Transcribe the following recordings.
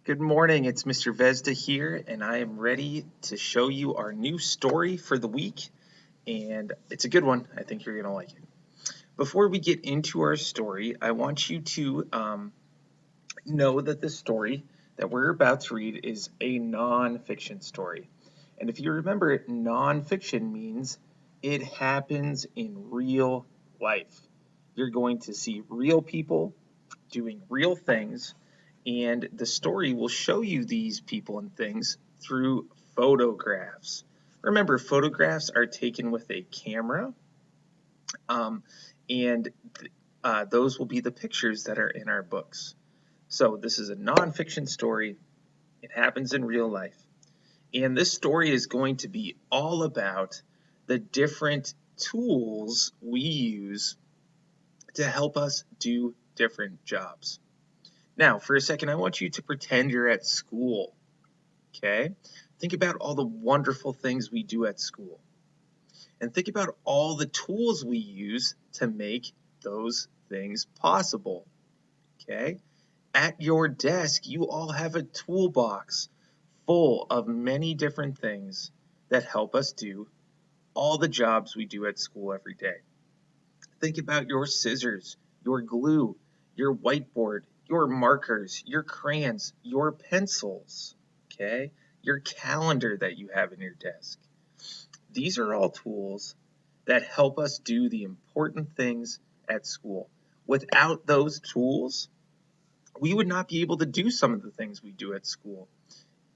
Good morning, it's Mr. Vezda here, and I am ready to show you our new story for the week, and it's a good one. I think you're going to like it. Before we get into our story, I want you to know that the story that we're about to read is a nonfiction story. And if you remember, nonfiction means it happens in real life. You're going to see real people doing real things, and the story will show you these people and things through photographs. Remember, photographs are taken with a camera, um, and those will be the pictures that are in our books. So, this is a nonfiction story. It happens in real life. And this story is going to be all about the different tools we use to help us do different jobs. Now, for a second, I want you to pretend you're at school, okay? Think about all the wonderful things we do at school. And think about all the tools we use to make those things possible, okay? At your desk, you all have a toolbox full of many different things that help us do all the jobs we do at school every day. Think about your scissors, your glue, your whiteboard, your markers, your crayons, your pencils, okay? Your calendar that you have in your desk. These are all tools that help us do the important things at school. Without those tools, we would not be able to do some of the things we do at school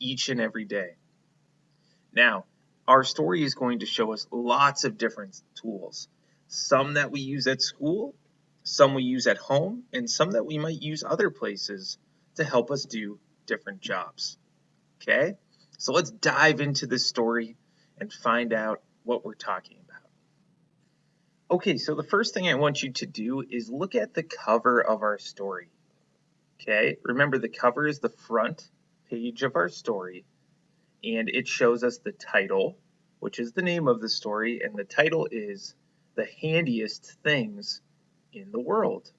each and every day. Now, our story is going to show us lots of different tools. Some that we use at school, some we use at home, and some that we might use other places to help us do different jobs. Okay? So let's dive into this story and find out what we're talking about. Okay, so the first thing I want you to do is look at the cover of our story. Okay? Remember, the cover is the front page of our story, and it shows us the title, which is the name of the story, and the title is The Handiest Things in the World.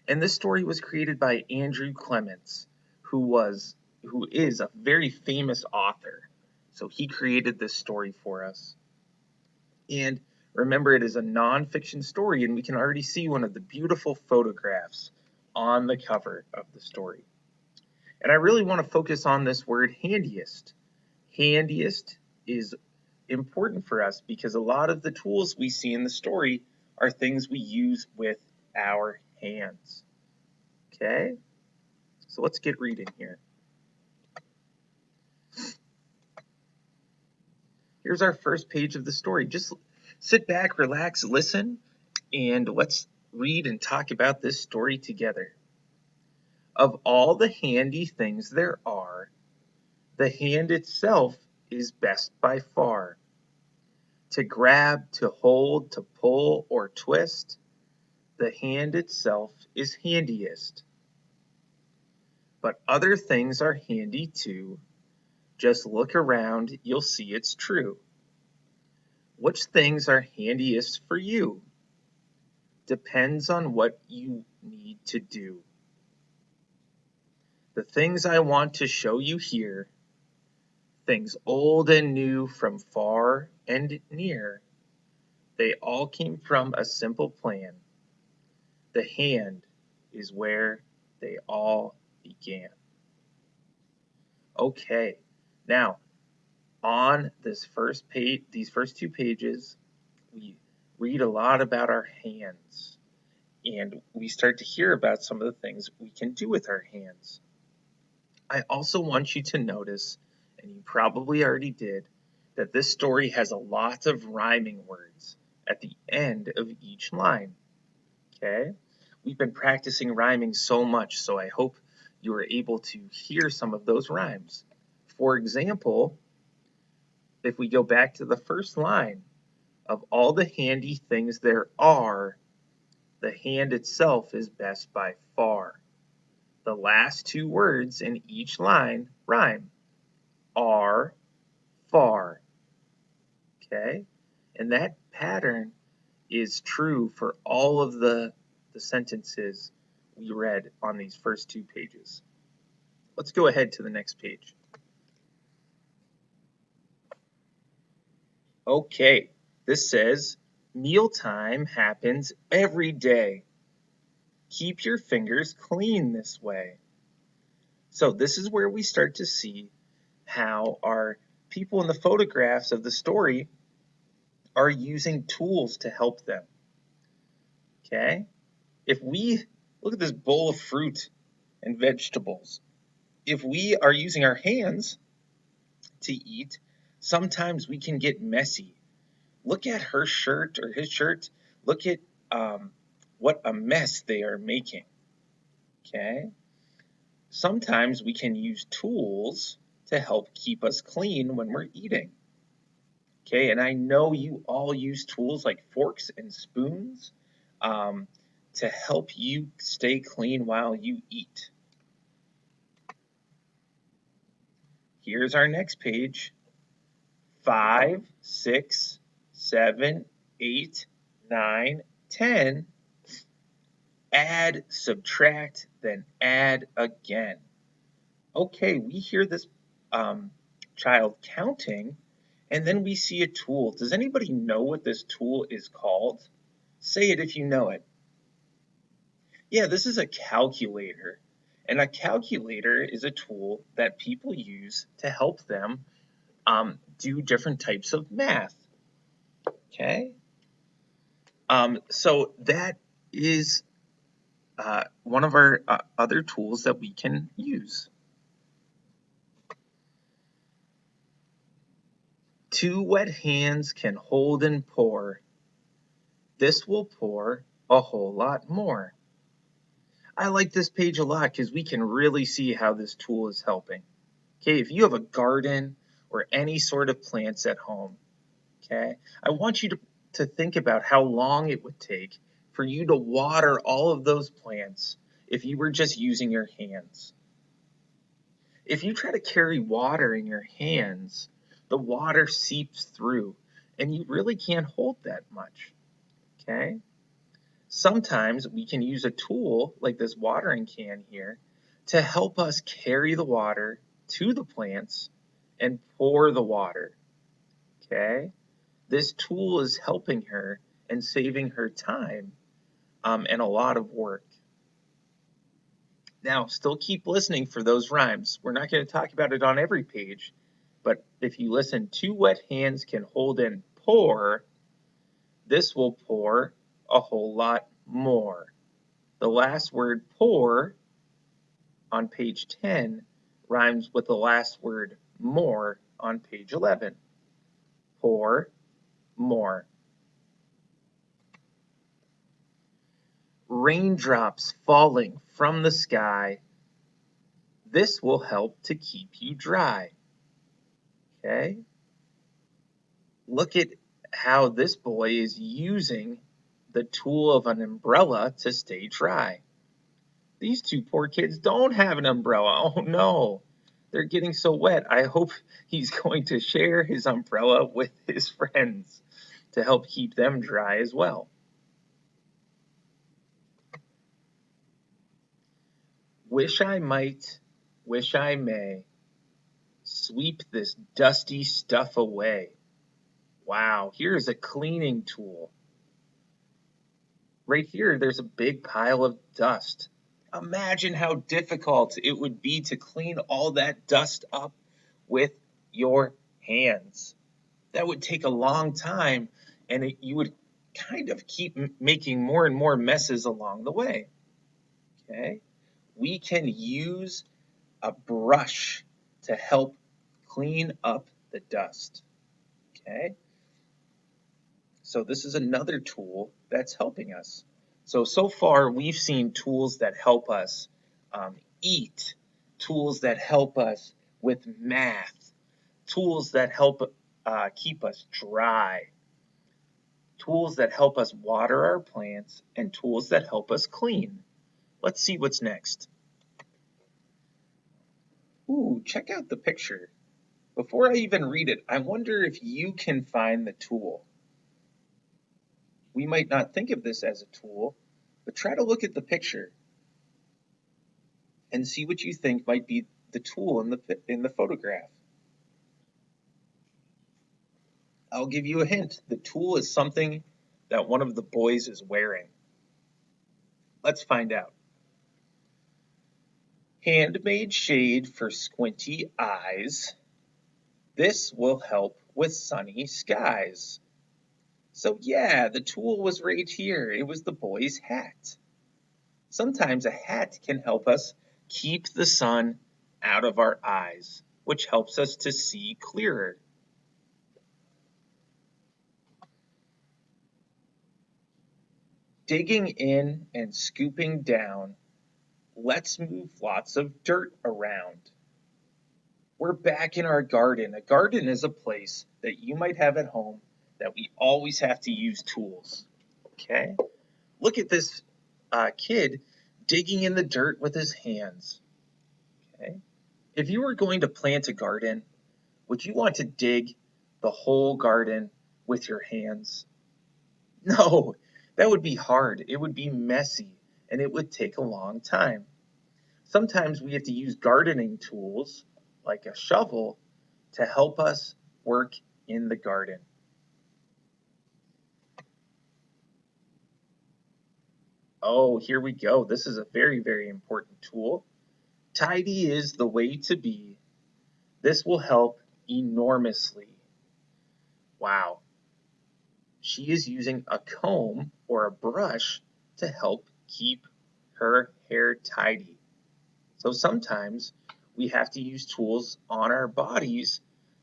And this story was created by Andrew Clements, who is a very famous author. So he created this story for us. And remember, it is a nonfiction story, and we can already see one of the beautiful photographs on the cover of the story. And I really want to focus on this word handiest. Handiest is important for us because a lot of the tools we see in the story are things we use with our hands. Okay? So let's get reading here. Here's our first page of the story. Just sit back, relax, listen, and let's read and talk about this story together. Of all the handy things there are, the hand itself is best by far. To grab, to hold, to pull, or twist, the hand itself is handiest. But other things are handy too. Just look around, you'll see it's true. Which things are handiest for you? Depends on what you need to do. The things I want to show you here, things old and new from far and near, they all came from a simple plan. The hand is where they all began. Okay, now on this first page, these first two pages, we read a lot about our hands, and we start to hear about some of the things we can do with our hands. I also want you to notice, and you probably already did, that this story has a lot of rhyming words at the end of each line. Okay? We've been practicing rhyming so much, so I hope you are able to hear some of those rhymes. For example, if we go back to the first line, of all the handy things there are, the hand itself is best by far. The last two words in each line rhyme. Are, far. Okay? And that pattern is true for all of the sentences we read on these first two pages. Let's go ahead to the next page. Okay, this says mealtime happens every day. Keep your fingers clean this way. So this is where we start to see how our people in the photographs of the story are using tools to help them. Okay? If we look at this bowl of fruit and vegetables, if we are using our hands to eat, sometimes we can get messy. Look at her shirt or his shirt. Look at um, what a mess they are making. Okay? Sometimes we can use tools to help keep us clean when we're eating. Okay, and I know you all use tools like forks and spoons um, to help you stay clean while you eat. Here's our next page. 5, 6, 7, 8, 9, 10. Add, subtract, then add again. Okay, we hear this um, child counting, and then we see a tool. Does anybody know what this tool is called? Say it if you know it. Yeah, this is a calculator. And a calculator is a tool that people use to help them do different types of math. Okay? So that is one of our other tools that we can use. 2 wet hands can hold and pour. This will pour a whole lot more. I like this page a lot because we can really see how this tool is helping. Okay, if you have a garden or any sort of plants at home, okay, I want you to think about how long it would take for you to water all of those plants if you were just using your hands. If you try to carry water in your hands, the water seeps through and you really can't hold that much. Okay? Sometimes we can use a tool like this watering can here to help us carry the water to the plants and pour the water. Okay? This tool is helping her and saving her time and a lot of work. Now, still keep listening for those rhymes. We're not going to talk about it on every page, but if you listen, 2 wet hands can hold and pour, this will pour a whole lot more. The last word pour on page 10 rhymes with the last word more on page 11. Pour more. Raindrops falling from the sky. This will help to keep you dry. Okay? Look at how this boy is using the tool of an umbrella to stay dry. These 2 poor kids don't have an umbrella. Oh no, they're getting so wet. I hope he's going to share his umbrella with his friends to help keep them dry as well. Wish I might, wish I may, sweep this dusty stuff away. Wow, here's a cleaning tool. Right here, there's a big pile of dust. Imagine how difficult it would be to clean all that dust up with your hands. That would take a long time, and you would kind of keep making more and more messes along the way. Okay? We can use a brush to help clean up the dust. Okay? So this is another tool that's helping us. So far we've seen tools that help us eat, tools that help us with math, tools that help keep us dry, tools that help us water our plants, and tools that help us clean. Let's see what's next. Ooh, check out the picture. Before I even read it, I wonder if you can find the tool. We might not think of this as a tool, but try to look at the picture and see what you think might be the tool in the photograph? I'll give you a hint. The tool is something that one of the boys is wearing. Let's find out. Handmade shade for squinty eyes. This will help with sunny skies. So, yeah, the tool was right here. It was the boy's hat. Sometimes a hat can help us keep the sun out of our eyes, which helps us to see clearer. Digging in and scooping down, let's move lots of dirt around. We're back in our garden. A garden is a place that you might have at home that we always have to use tools. Okay? Look at this kid digging in the dirt with his hands. Okay? If you were going to plant a garden, would you want to dig the whole garden with your hands? No, that would be hard. It would be messy and it would take a long time. Sometimes we have to use gardening tools like a shovel to help us work in the garden. Oh, here we go. This is a very, very important tool. Tidy is the way to be. This will help enormously. Wow. She is using a comb or a brush to help keep her hair tidy. So sometimes we have to use tools on our bodies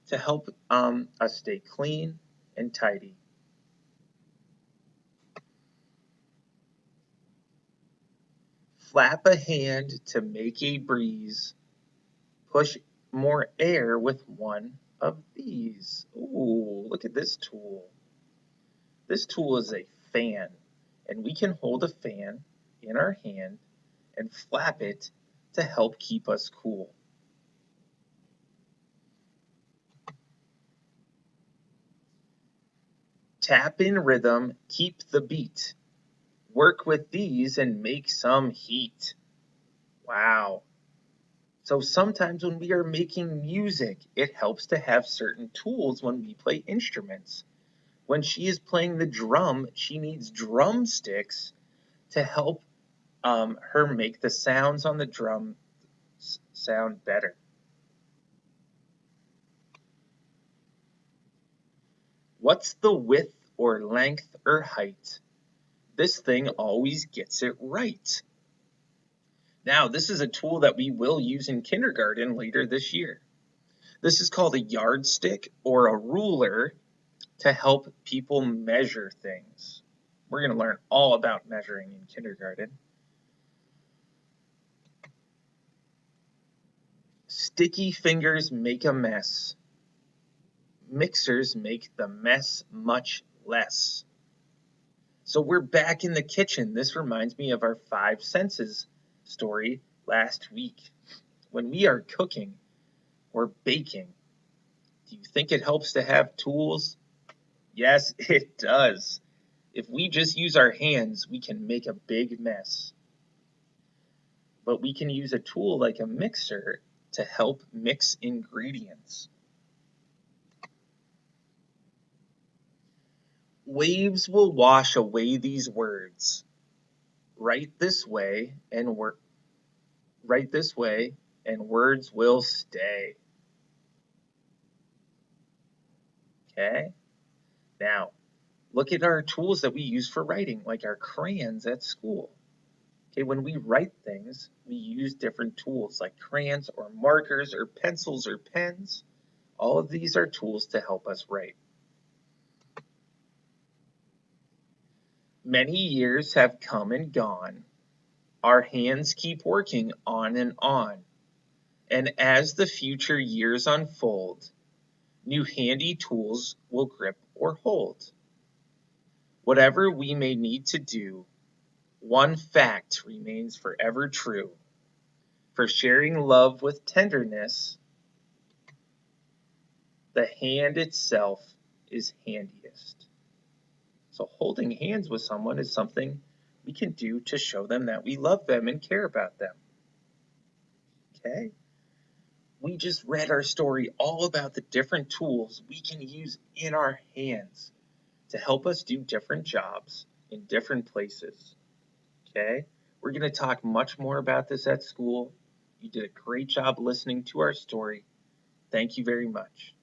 to help us stay clean and tidy. Flap a hand to make a breeze. Push more air with one of these. Ooh, look at this tool. This tool is a fan, and we can hold a fan in our hand and flap it to help keep us cool. Tap in rhythm, keep the beat. Work with these and make some heat. Wow. So sometimes when we are making music, it helps to have certain tools when we play instruments. When she is playing the drum, she needs drumsticks to help her make the sounds on the drum sound better. What's the width or length or height? This thing always gets it right. Now, this is a tool that we will use in kindergarten later this year. This is called a yardstick or a ruler to help people measure things. We're going to learn all about measuring in kindergarten. Sticky fingers make a mess. Mixers make the mess much less. So we're back in the kitchen. This reminds me of our five senses story last week. When we are cooking or baking, do you think it helps to have tools? Yes, it does. If we just use our hands, we can make a big mess. But we can use a tool like a mixer to help mix ingredients. Waves will wash away these words. Write this way and write this way and words will stay. Okay? Now, look at our tools that we use for writing, like our crayons at school. Okay, when we write things, we use different tools like crayons or markers or pencils or pens. All of these are tools to help us write. Many years have come and gone. Our hands keep working on and on. And as the future years unfold, new handy tools will grip or hold. Whatever we may need to do, one fact remains forever true. For sharing love with tenderness, the hand itself is handiest. So holding hands with someone is something we can do to show them that we love them and care about them. Okay? We just read our story all about the different tools we can use in our hands to help us do different jobs in different places. Okay? We're going to talk much more about this at school. You did a great job listening to our story. Thank you very much.